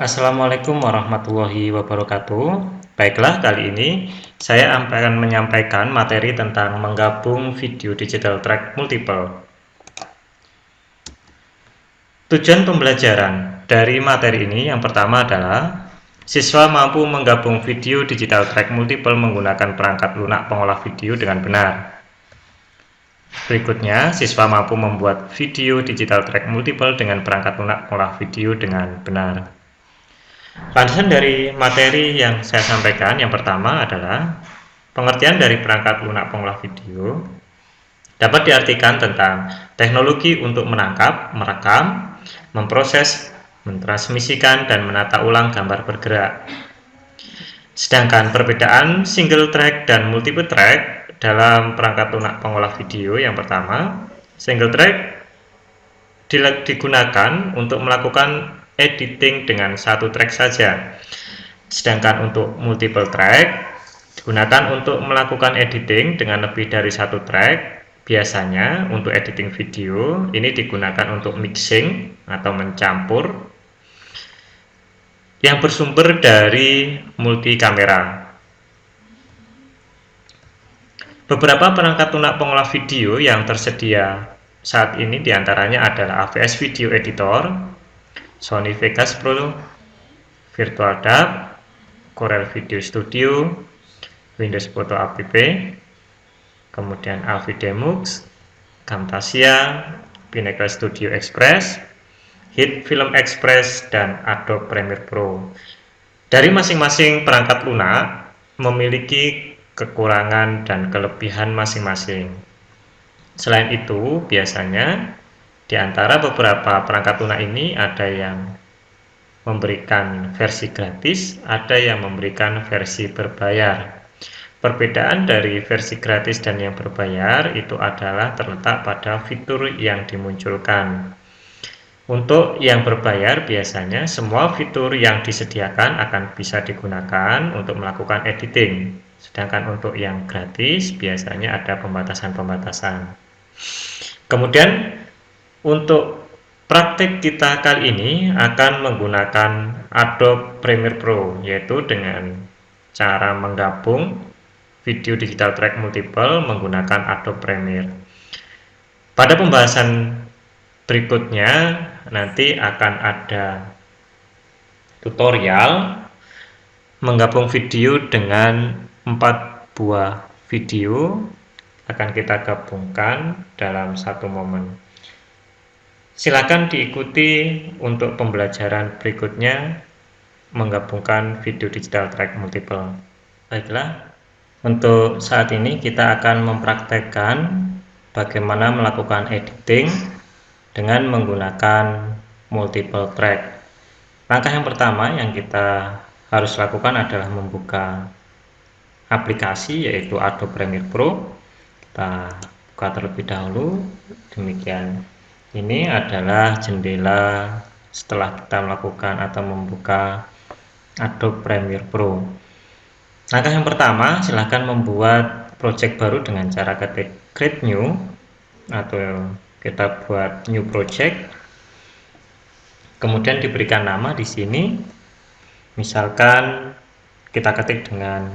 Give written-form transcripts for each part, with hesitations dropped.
Assalamualaikum warahmatullahi wabarakatuh. Baiklah, kali ini saya akan menyampaikan materi tentang menggabung video digital track multiple. Tujuan pembelajaran dari materi ini yang pertama adalah siswa mampu menggabung video digital track multiple menggunakan perangkat lunak pengolah video dengan benar. Berikutnya, siswa mampu membuat video digital track multiple dengan perangkat lunak pengolah video dengan benar. Lanjutan dari materi yang saya sampaikan, yang pertama adalah pengertian dari perangkat lunak pengolah video dapat diartikan tentang teknologi untuk menangkap, merekam, memproses, mentransmisikan, dan menata ulang gambar bergerak. Sedangkan perbedaan single track dan multiple track dalam perangkat lunak pengolah video, yang pertama, single track digunakan untuk melakukan editing dengan satu track saja. Sedangkan untuk multiple track digunakan untuk melakukan editing dengan lebih dari satu track. Biasanya untuk editing video ini digunakan untuk mixing atau mencampur yang bersumber dari multi kamera. Beberapa perangkat lunak pengolah video yang tersedia saat ini diantaranya adalah AVS Video Editor, Sony Vegas Pro, Virtual DAP, Corel Video Studio, Windows Photo App, kemudian Avidemux, Camtasia, Pinnacle Studio Express, Hit Film Express, dan Adobe Premiere Pro. Dari masing-masing perangkat lunak memiliki kekurangan dan kelebihan masing-masing. Selain itu, biasanya di antara beberapa perangkat lunak ini ada yang memberikan versi gratis, ada yang memberikan versi berbayar. Perbedaan dari versi gratis dan yang berbayar itu adalah terletak pada fitur yang dimunculkan. Untuk yang berbayar biasanya semua fitur yang disediakan akan bisa digunakan untuk melakukan editing. Sedangkan untuk yang gratis biasanya ada pembatasan-pembatasan. Kemudian untuk praktik kita kali ini akan menggunakan Adobe Premiere Pro, yaitu dengan cara menggabung video digital track multiple menggunakan Adobe Premiere. Pada pembahasan berikutnya nanti akan ada tutorial menggabung video dengan 4 buah video akan kita gabungkan dalam satu momen. Silakan diikuti untuk pembelajaran berikutnya menggabungkan video digital track multiple. Baiklah, untuk saat ini kita akan mempraktekkan bagaimana melakukan editing dengan menggunakan multiple track. Langkah yang pertama yang kita harus lakukan adalah membuka aplikasi yaitu Adobe Premiere Pro. Kita buka terlebih dahulu. Demikian, ini adalah jendela setelah kita melakukan atau membuka Adobe Premiere Pro. Langkah yang pertama, silahkan membuat project baru dengan cara ketik create new atau kita buat new project. Kemudian diberikan nama di sini. Misalkan kita ketik dengan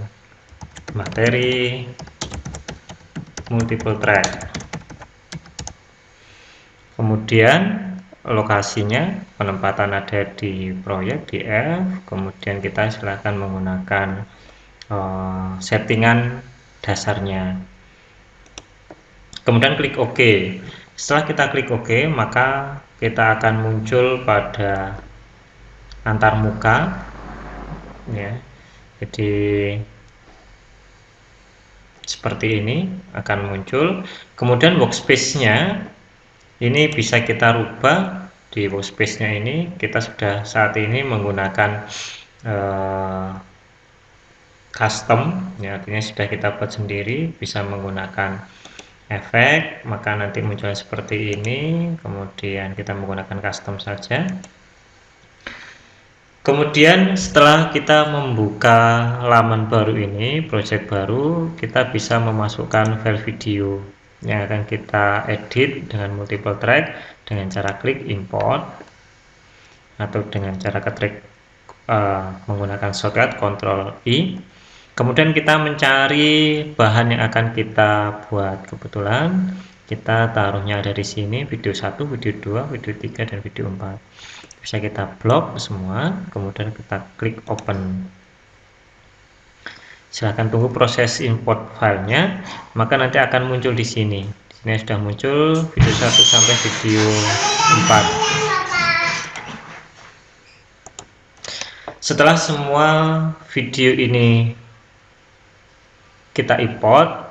materi multiple track. Kemudian lokasinya penempatan ada di proyek di F. Kemudian kita silakan menggunakan settingan dasarnya. Kemudian klik OK. Setelah kita klik OK, maka kita akan muncul pada antarmuka ya. Jadi seperti ini akan muncul. Kemudian workspace-nya ini bisa kita rubah. Di workspace-nya ini kita sudah saat ini menggunakan custom ya, artinya sudah kita buat sendiri, bisa menggunakan efek, maka nanti muncul seperti ini. Kemudian kita menggunakan custom saja. Kemudian setelah kita membuka halaman baru ini, project baru, kita bisa memasukkan file video yang akan kita edit dengan multiple track dengan cara klik import atau dengan cara ketik menggunakan shortcut Ctrl I. Kemudian kita mencari bahan yang akan kita buat. Kebetulan kita taruhnya ada di sini, video 1, video 2, video 3, dan video 4. Bisa kita blok semua, kemudian kita klik open. Silahkan tunggu proses import filenya, maka nanti akan muncul di sini. Di sini sudah muncul video 1 sampai video 4. Setelah semua video ini kita import,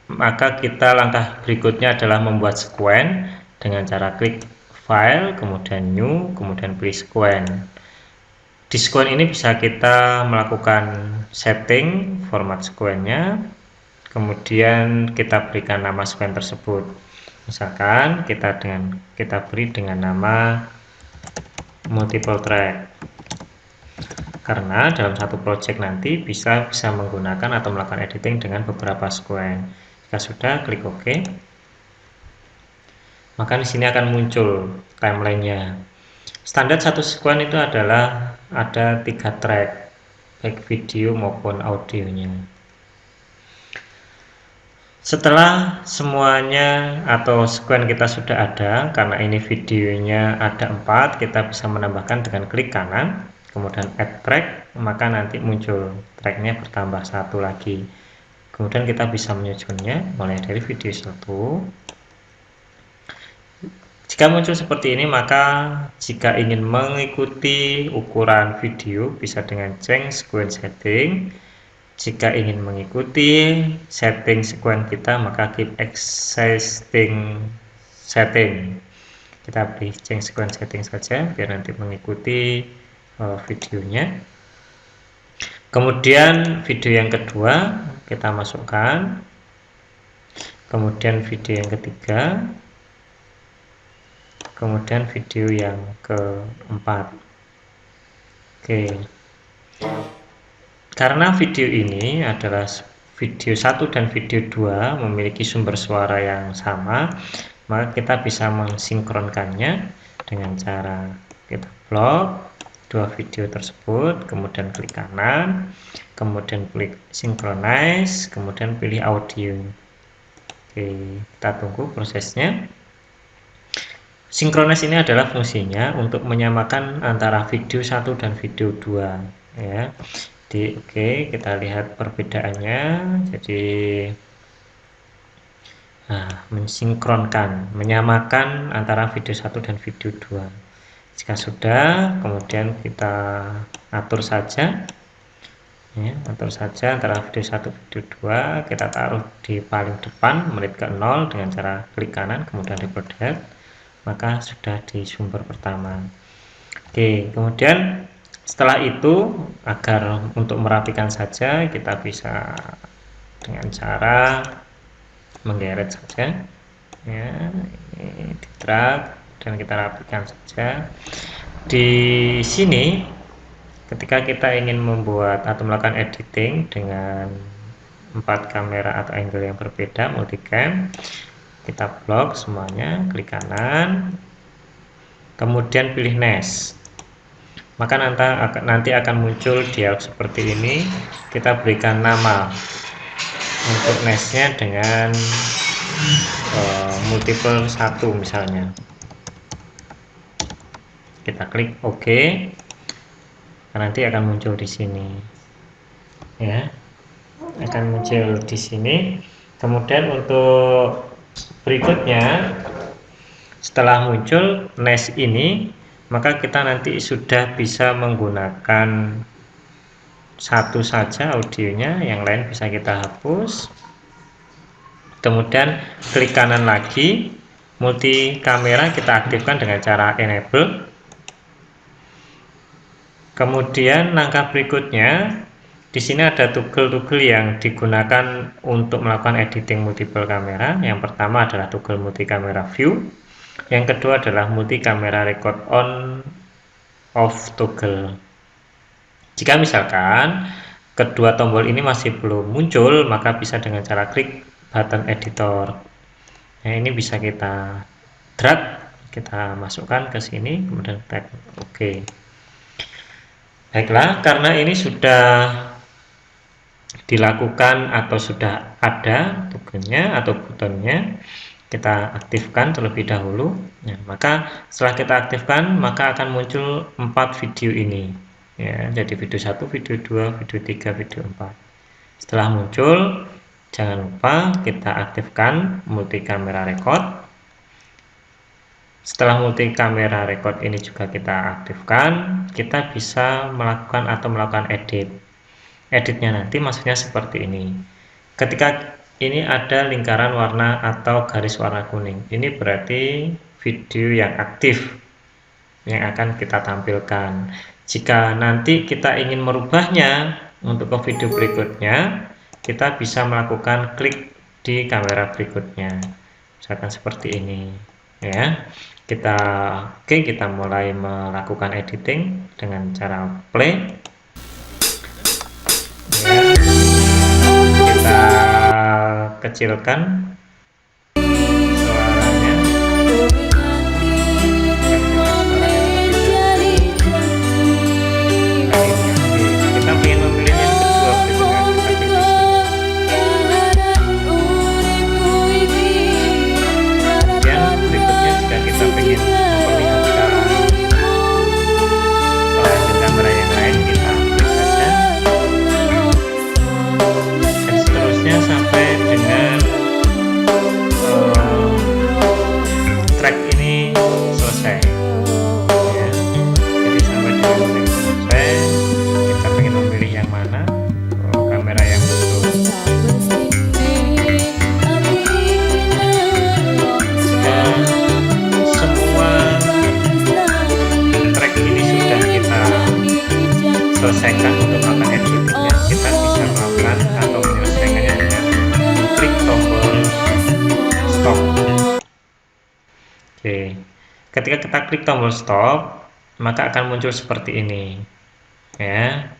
maka kita langkah berikutnya adalah membuat sequence dengan cara klik file, kemudian new, kemudian pilih sequence. Di sequence ini bisa kita melakukan setting format sequence-nya, kemudian kita berikan nama sequence tersebut. Misalkan kita beri dengan nama multiple track, karena dalam satu project nanti bisa menggunakan atau melakukan editing dengan beberapa sequence. Jika sudah, klik OK. Maka di sini akan muncul timelinenya. Standar satu sequence itu adalah ada 3 track, baik video maupun audionya. Setelah semuanya atau sequence kita sudah ada, karena ini videonya ada 4, kita bisa menambahkan dengan klik kanan, kemudian add track, maka nanti muncul tracknya bertambah 1 lagi. Kemudian kita bisa menyusunnya mulai dari video 1. Jika muncul seperti ini, maka jika ingin mengikuti ukuran video bisa dengan change sequence setting. Jika ingin mengikuti setting sequence kita, maka keep existing setting. Kita pilih change sequence setting saja biar nanti mengikuti videonya. Kemudian video yang kedua kita masukkan, kemudian video yang ketiga, kemudian video yang keempat. Oke, karena video ini adalah video 1 dan video 2 memiliki sumber suara yang sama, maka kita bisa mensinkronkannya dengan cara kita blok 2 video tersebut, kemudian klik kanan, kemudian klik synchronize, kemudian pilih audio. Oke, kita tunggu prosesnya. Synchronize ini adalah fungsinya untuk menyamakan antara video 1 dan video 2 ya. Oke, kita lihat perbedaannya. Jadi mensinkronkan, menyamakan antara video 1 dan video 2. Jika sudah, kemudian kita atur saja ya, antara video 1 video 2, kita taruh di paling depan menit ke 0 dengan cara klik kanan kemudian reproduce, maka sudah di sumber pertama. Oke, kemudian setelah itu agar untuk merapikan saja kita bisa dengan cara menggeret saja ya, ini di drag dan kita rapikan saja. Di sini ketika kita ingin membuat atau melakukan editing dengan 4 kamera atau angle yang berbeda multicam, kita blok semuanya, klik kanan, kemudian pilih Next. Maka nanti akan muncul dialog seperti ini. Kita berikan nama untuk Nextnya dengan multiple 1 misalnya. Kita klik OK. Nanti akan muncul di sini ya, akan muncul di sini. Kemudian untuk berikutnya, setelah muncul Next ini, maka kita nanti sudah bisa menggunakan satu saja audionya, yang lain bisa kita hapus. Kemudian klik kanan lagi, multi kamera kita aktifkan dengan cara enable. Kemudian langkah berikutnya, di sini ada toggle-toggle yang digunakan untuk melakukan editing multiple kamera. Yang pertama adalah toggle multi kamera view. Yang kedua adalah multi kamera record on off toggle. Jika misalkan kedua tombol ini masih belum muncul, maka bisa dengan cara klik button editor. Nah, ini bisa kita drag, kita masukkan ke sini, kemudian tag OK. Baiklah, karena ini sudah dilakukan atau sudah ada tokennya atau butonnya, kita aktifkan terlebih dahulu. Nah, maka setelah kita aktifkan, maka akan muncul 4 video ini. Ya, jadi video 1, video 2, video 3, video 4. Setelah muncul, jangan lupa kita aktifkan multi kamera record. Setelah multi kamera record ini juga kita aktifkan, kita bisa melakukan edit. Editnya nanti maksudnya seperti ini. Ketika ini ada lingkaran warna atau garis warna kuning, ini berarti video yang aktif yang akan kita tampilkan. Jika nanti kita ingin merubahnya untuk ke video berikutnya, kita bisa melakukan klik di kamera berikutnya, misalkan seperti ini ya. Kita mulai melakukan editing dengan cara play ya. Kita kecilkan suaranya. Kita ingin memilih yang kedua berikutnya, kita pilih kemudian berikutnya jika kita ingin memperlihatkan kamera yang lain, kita klik saja dan seterusnya sampai dengan track ini selesai ya. Jadi sampai dengan menit selesai, kita ingin memilih yang mana, kamera yang betul. Jika semua track ini sudah kita selesaikan untuk melakukan editingnya, kita bisa melakukan atau menyelesaikannya dengan klik tombol stop. Oke, ketika kita klik tombol stop, maka akan muncul seperti ini ya.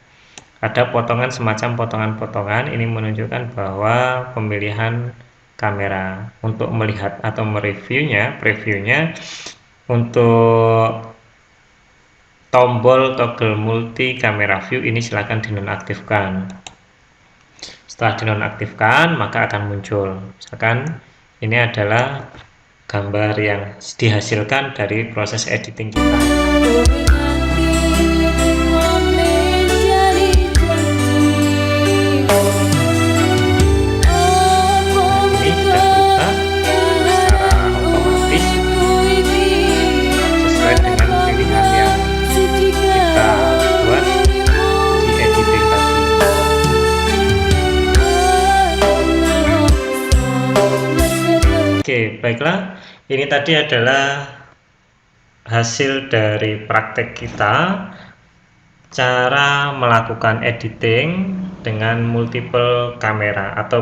Ada potongan, semacam potongan-potongan. Ini menunjukkan bahwa pemilihan kamera untuk melihat atau mereviewnya, previewnya untuk tombol toggle multi kamera view ini silahkan dinonaktifkan. Setelah dinonaktifkan, maka akan muncul misalkan ini adalah gambar yang dihasilkan dari proses editing kita. Oke, baiklah, ini tadi adalah hasil dari praktek kita, cara melakukan editing dengan multiple kamera atau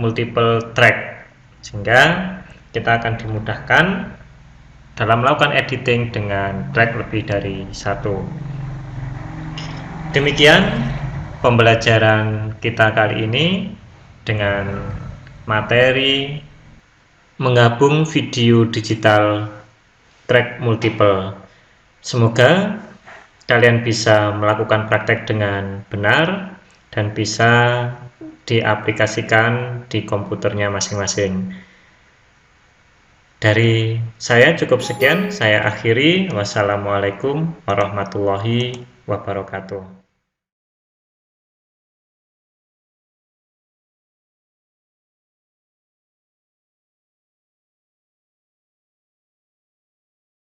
multiple track, sehingga kita akan dimudahkan dalam melakukan editing dengan track lebih dari satu. Demikian pembelajaran kita kali ini dengan materi menggabung video digital track multiple. Semoga kalian bisa melakukan praktek dengan benar dan bisa diaplikasikan di komputernya masing-masing. Dari saya cukup sekian, saya akhiri. Wassalamualaikum warahmatullahi wabarakatuh.